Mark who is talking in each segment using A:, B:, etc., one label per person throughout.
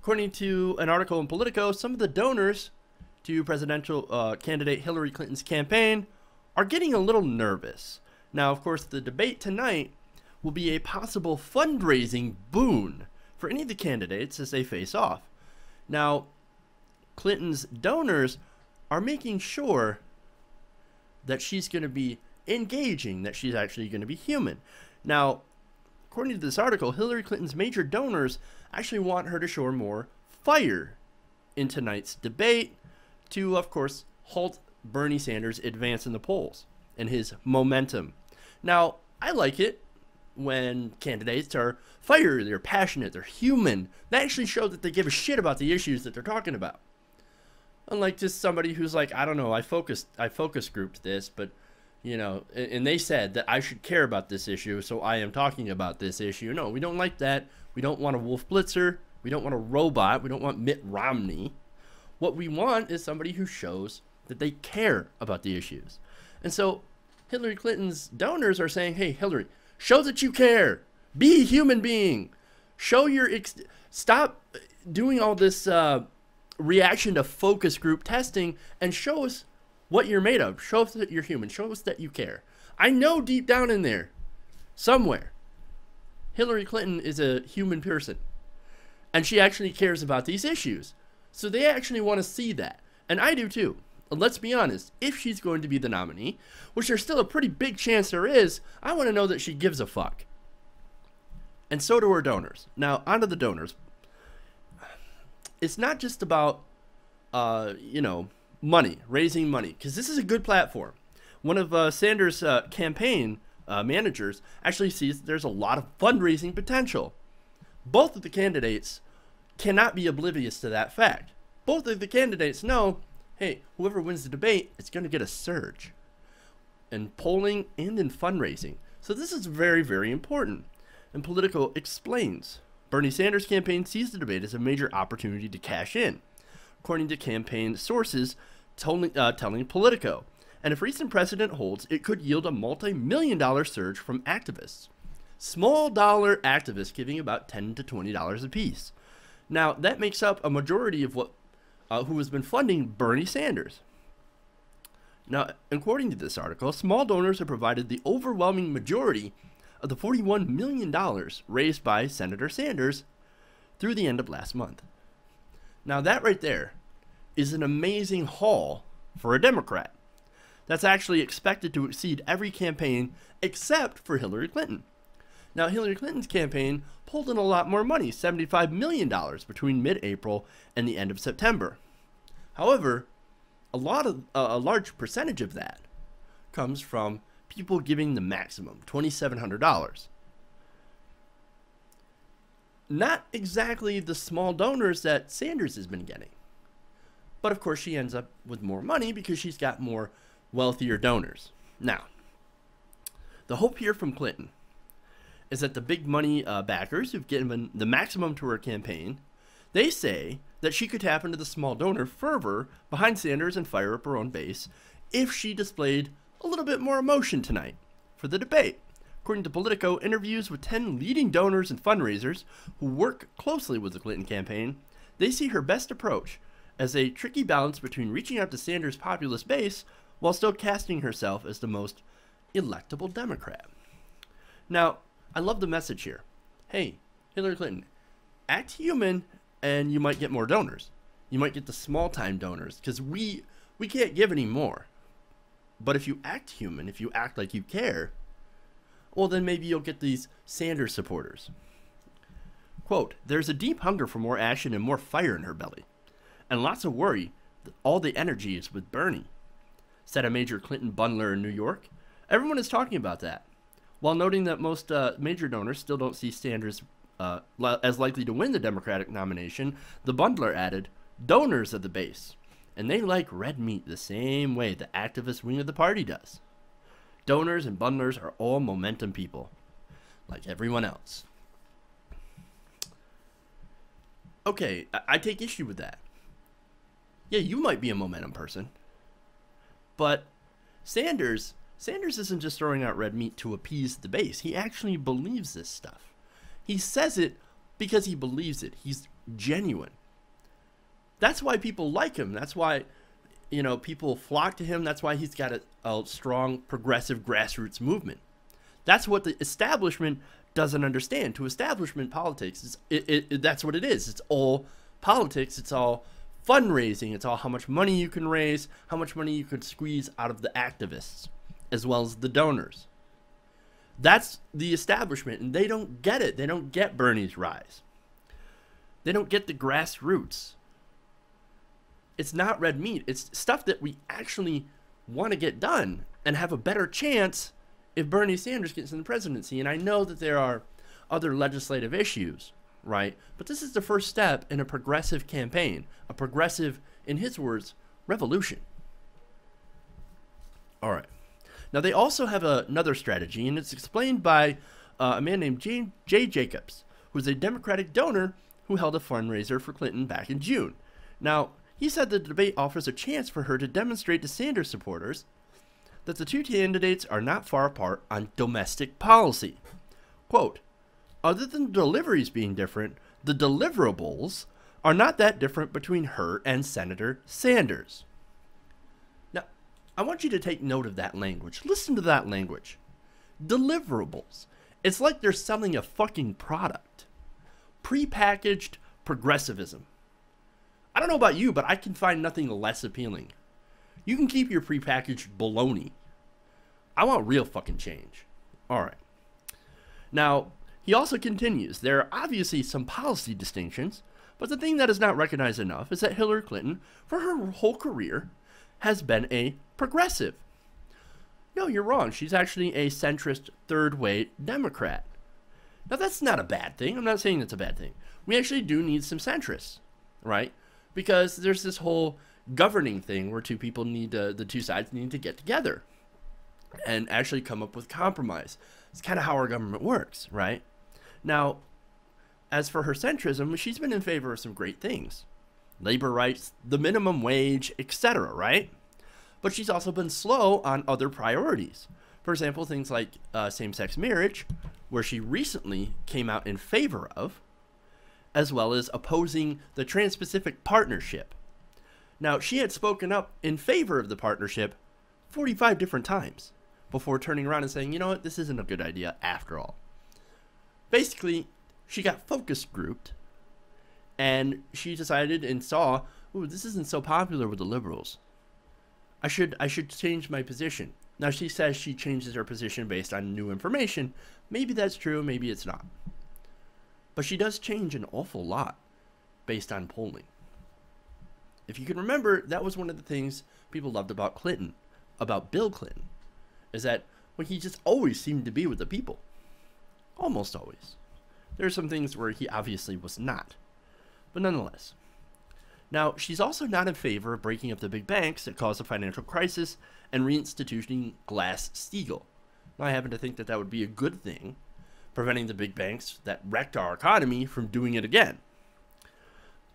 A: According to an article in Politico, some of the donors to presidential candidate Hillary Clinton's campaign are getting a little nervous. Now, of course, the debate tonight will be a possible fundraising boon for any of the candidates as they face off. Now, Clinton's donors are making sure that she's going to be engaging, that she's actually going to be human. Now, according to this article, Hillary Clinton's major donors actually want her to show more fire in tonight's debate to, of course, halt Bernie Sanders' advance in the polls and his momentum. Now, I like it when candidates are fiery, they're passionate, they're human. They actually show that they give a shit about the issues that they're talking about. Unlike just somebody who's like, I don't know, I focus grouped this, but, you know, and they said that I should care about this issue, so I am talking about this issue. No, we don't like that. We don't want a Wolf Blitzer. We don't want a robot. We don't want Mitt Romney. What we want is somebody who shows that they care about the issues. And so Hillary Clinton's donors are saying, hey, Hillary, show that you care. Be a human being. Show your... Stop doing all this reaction to focus group testing and show us what you're made of. Show us that you're human. Show us that you care. I know deep down in there, somewhere, Hillary Clinton is a human person. And she actually cares about these issues. So they actually want to see that. And I do too. And let's be honest, if she's going to be the nominee, which there's still a pretty big chance there is, I want to know that she gives a fuck. And so do her donors. Now, onto the donors. It's not just about, you know, money, raising money, because this is a good platform. One of Sanders' campaign managers actually sees there's a lot of fundraising potential. Both of the candidates cannot be oblivious to that fact. Both of the candidates know, hey, whoever wins the debate is going to get a surge in polling and in fundraising. So this is very, very important. And Politico explains, Bernie Sanders' campaign sees the debate as a major opportunity to cash in, according to campaign sources telling Politico. And if recent precedent holds, it could yield a multi-million-dollar surge from activists. Small dollar activists giving about $10 to $20 apiece. Now, that makes up a majority of what who has been funding Bernie Sanders. Now, according to this article, small donors have provided the overwhelming majority of the $41 million raised by Senator Sanders through the end of last month. Now, that right there is an amazing haul for a Democrat. That's actually expected to exceed every campaign except for Hillary Clinton. Now, Hillary Clinton's campaign pulled in a lot more money, $75 million between mid-April and the end of September. However, a large percentage of that comes from people giving the maximum, $2,700. Not exactly the small donors that Sanders has been getting. But of course, she ends up with more money because she's got more wealthier donors. Now, the hope here from Clinton is that the big money backers who've given the maximum to her campaign, they say that she could tap into the small donor fervor behind Sanders and fire up her own base if she displayed a little bit more emotion tonight for the debate. According to Politico, interviews with 10 leading donors and fundraisers who work closely with the Clinton campaign, they see her best approach as a tricky balance between reaching out to Sanders' populist base while still casting herself as the most electable Democrat. Now, I love the message here. Hey, Hillary Clinton, act human and you might get more donors. You might get the small-time donors because we can't give any more. But if you act human, if you act like you care, well, then maybe you'll get these Sanders supporters. Quote, there's a deep hunger for more action and more fire in her belly, and lots of worry that all the energy is with Bernie, said a major Clinton bundler in New York. Everyone is talking about that, while noting that most major donors still don't see Sanders as likely to win the Democratic nomination. The bundler added, donors at the base, and they like red meat the same way the activist wing of the party does. Donors and bundlers are all momentum people, like everyone else. Okay, I take issue with that. Yeah, you might be a momentum person, but Sanders isn't just throwing out red meat to appease the base. He actually believes this stuff. He says it because he believes it. He's genuine. That's why people like him. That's why, people flock to him. That's why he's got a strong progressive grassroots movement. That's what the establishment doesn't understand. To establishment politics, that's what it is. It's all politics. It's all fundraising. It's all how much money you can raise, how much money you could squeeze out of the activists, as well as the donors. That's the establishment, and they don't get it. They don't get Bernie's rise. They don't get the grassroots. It's not red meat. It's stuff that we actually want to get done and have a better chance if Bernie Sanders gets in the presidency. And I know that there are other legislative issues, right? But this is the first step in a progressive campaign, a progressive, in his words, revolution. All right. Now, they also have another strategy, and it's explained by a man named Jay Jacobs, who's a Democratic donor who held a fundraiser for Clinton back in June. Now, he said the debate offers a chance for her to demonstrate to Sanders supporters that the two candidates are not far apart on domestic policy. Quote, other than the deliveries being different, the deliverables are not that different between her and Senator Sanders. Now, I want you to take note of that language. Listen to that language. Deliverables. It's like they're selling a fucking product. Prepackaged progressivism. I don't know about you, but I can find nothing less appealing. You can keep your prepackaged baloney. I want real fucking change. All right. Now, he also continues, there are obviously some policy distinctions, but the thing that is not recognized enough is that Hillary Clinton, for her whole career, has been a progressive. No, you're wrong. She's actually a centrist, third-way Democrat. Now, that's not a bad thing. I'm not saying it's a bad thing. We actually do need some centrists, right? Because there's this whole governing thing where the two sides need to get together and actually come up with compromise. It's kind of how our government works, right? Now, as for her centrism, she's been in favor of some great things. Labor rights, the minimum wage, etc., right? But she's also been slow on other priorities. For example, things like same-sex marriage, where she recently came out in favor of, as well as opposing the Trans-Pacific Partnership. Now, she had spoken up in favor of the partnership 45 different times before turning around and saying, you know what, this isn't a good idea after all. Basically, she got focus grouped, and she decided and saw, ooh, this isn't so popular with the liberals. I should change my position. Now, she says she changes her position based on new information. Maybe that's true, maybe it's not. But she does change an awful lot based on polling. If you can remember, that was one of the things people loved about Clinton, about Bill Clinton, is that he just always seemed to be with the people. Almost always. There are some things where he obviously was not. But nonetheless. Now, she's also not in favor of breaking up the big banks that caused the financial crisis and reinstituting Glass-Steagall. Now, I happen to think that that would be a good thing, preventing the big banks that wrecked our economy from doing it again.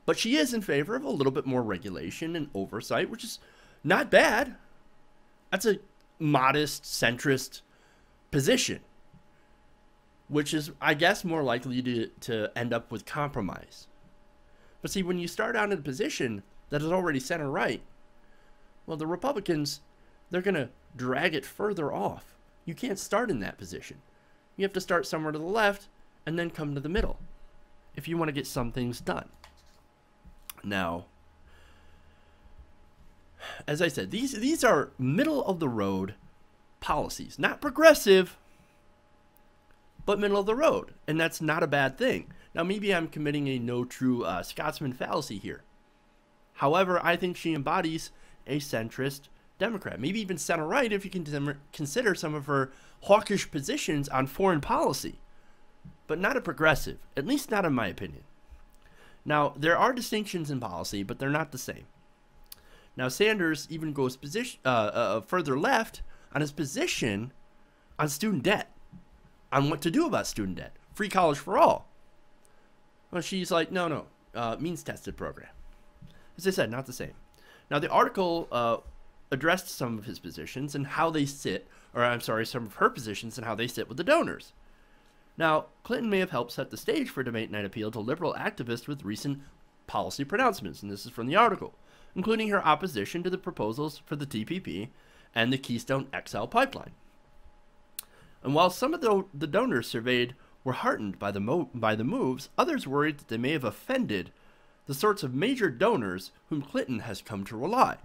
A: But she is in favor of a little bit more regulation and oversight, which is not bad. That's a modest, centrist position, which is, I guess, more likely to end up with compromise. But see, when you start out in a position that is already center-right, well, the Republicans, they're going to drag it further off. You can't start in that position. You have to start somewhere to the left and then come to the middle if you want to get some things done. Now, as I said, these are middle-of-the-road policies. Not progressive, but middle of the road. And that's not a bad thing. Now, maybe I'm committing a no true Scotsman fallacy here. However, I think she embodies a centrist Democrat. Maybe even center-right if you can consider some of her hawkish positions on foreign policy. But not a progressive. At least not in my opinion. Now, there are distinctions in policy, but they're not the same. Now, Sanders even goes further left on his position on student debt, on what to do about student debt. Free college for all. Well, she's like, no, means-tested program. As I said, not the same. Now, the article addressed some of his positions and how they sit, or I'm sorry, some of her positions and how they sit with the donors. Now, Clinton may have helped set the stage for debate night appeal to liberal activists with recent policy pronouncements, and this is from the article, including her opposition to the proposals for the TPP and the Keystone XL pipeline. And while some of the donors surveyed were heartened by the moves, others worried that they may have offended the sorts of major donors whom Clinton has come to rely.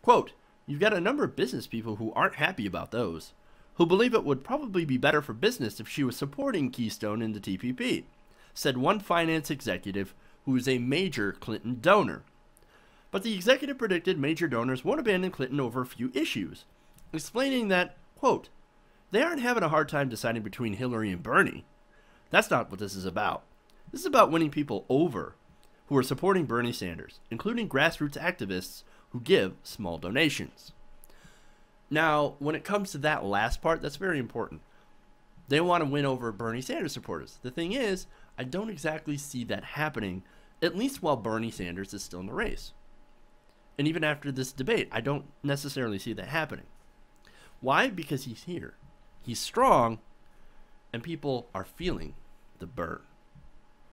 A: Quote, "You've got a number of business people who aren't happy about those, who believe it would probably be better for business if she was supporting Keystone in the TPP," said one finance executive who is a major Clinton donor. But the executive predicted major donors won't abandon Clinton over a few issues, explaining that, quote, "They aren't having a hard time deciding between Hillary and Bernie. That's not what this is about. This is about winning people over who are supporting Bernie Sanders, including grassroots activists who give small donations." Now, when it comes to that last part, that's very important. They want to win over Bernie Sanders supporters. The thing is, I don't exactly see that happening, at least while Bernie Sanders is still in the race. And even after this debate, I don't necessarily see that happening. Why? Because he's here. He's strong, and people are feeling the burn.